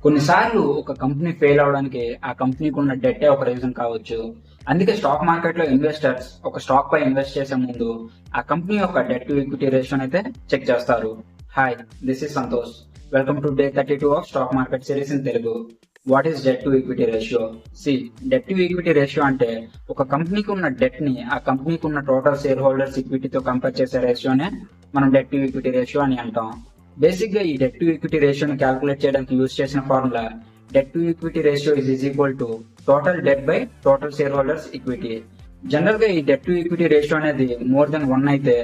కొన్నిసార్లు ఒక company fail అవడానికి ఆ కంపెనీకి ఉన్న డెట్టే ఒక రీజన్ కావచ్చు. అందుకే స్టాక్ మార్కెట్ లో ఇన్వెస్టర్స్ ఒక స్టాక్ పై ఇన్వెస్ట్ చేసే ముందు ఆ కంపెనీ యొక్క డెట్ టు ఈక్విటీ రేషియో అయితే చెక్ చేస్తారు. Hi, this is Santosh. Welcome to day 32 of stock market series in Telugu. What is debt to equity ratio? Debt to equity ratio అంటే ఒక కంపెనీకి ఉన్న డెట్ ని ఆ కంపెనీకి ఉన్న టోటల్ షేర్ హోల్డర్స్ ఈక్విటీతో కంపేర్ చేసే రేషియోనే మనం డెట్ టు ఈక్విటీ రేషియో అని అంటాం. బేసిక్ గా ఈ డెట్ టు ఈక్విటీ రేషియోని క్యాల్కులేట్ చేయడానికి యూజ్ చేసిన formula debt to equity ratio is equal to total debt by total share holders equity. General గా ఈ డెట్ టు ఈక్విటీ రేషియో అనేది మోర్ దెన్ 1 అయితే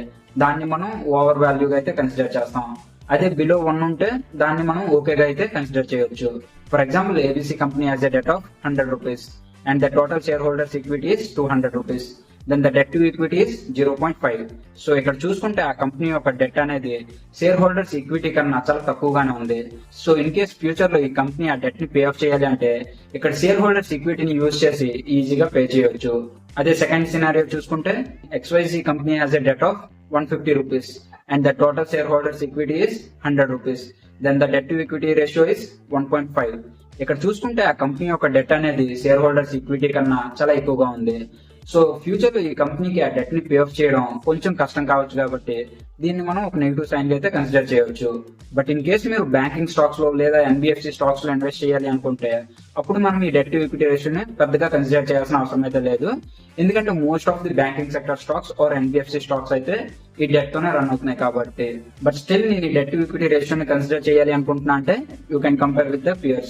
దాన్ని మనం ఓవర్ వాల్యూగా అయితే కన్సిడర్ చేస్తాం. అదే బిలో 1 ఉంటే దాన్ని మనం ఓకేగా అయితే కన్సిడర్ చేయొచ్చు. For example, ABC company has a debt of 100 rupees and the total share holders equity is 200 rupees. Then the debt to equity is 0.5. So ఇక్కడ చూసుకుంటే ఆ కంపెనీ యొక్క డెట్ అనేది షేర్ హోల్డర్స్ ఈక్విటీ కన్నా చాలా తక్కువగానే ఉంది. సో ఇన్ కేస్ ఫ్యూచర్ లో ఈ కంపెనీ ఆ డెట్ ని పే ఆఫ్ చేయాలి అంటే ఇక్కడ షేర్ హోల్డర్స్ ఈక్విటీని యూజ్ చేసి ఈజీగా పే చేయొచ్చు. అదే సెకండ్ సినారియో చూసుకుంటే, XYZ company has a debt of 150 rupees and the total share holders equity is 100 rupees. Then the debt to equity ratio is 1.5. ఇక్కడ చూసుకుంటే ఆ కంపెనీ యొక్క డెట్ అనేది షేర్ హోల్డర్స్ ఈక్విటీ కన్నా చాలా ఎక్కువగా ఉంది. సో ఫ్యూచర్ లో ఈ కంపెనీకి ఆ డెట్ ని పే ఆఫ్ చేయడం కొంచెం కష్టం కావచ్చు కాబట్టి దీన్ని మనం ఒక నెగిటివ్ సైన్ అయితే కన్సిడర్ చేయొచ్చు. బట్ ఇన్ కేసు మీరు బ్యాంకింగ్ స్టాక్స్ లో లేదా NBFC స్టాక్స్ లో ఇన్వెస్ట్ చేయాలి అనుకుంటే అప్పుడు మనం ఈ డెట్ టు ఈక్విటీ రేషియోని పెద్దగా కన్సిడర్ చేయాల్సిన అవసరం అయితే లేదు. ఎందుకంటే most of the banking sector stocks are NBFC stocks అయితే ఈ డెట్ తోనే రన్ అవుతున్నాయి కాబట్టి. బట్ స్టిల్ నేను ఈ డెట్ టు ఈక్విటీ రేషియోని కన్సిడర్ చేయాలి అనుకుంటున్నా అంటే you can compare with the Pierce.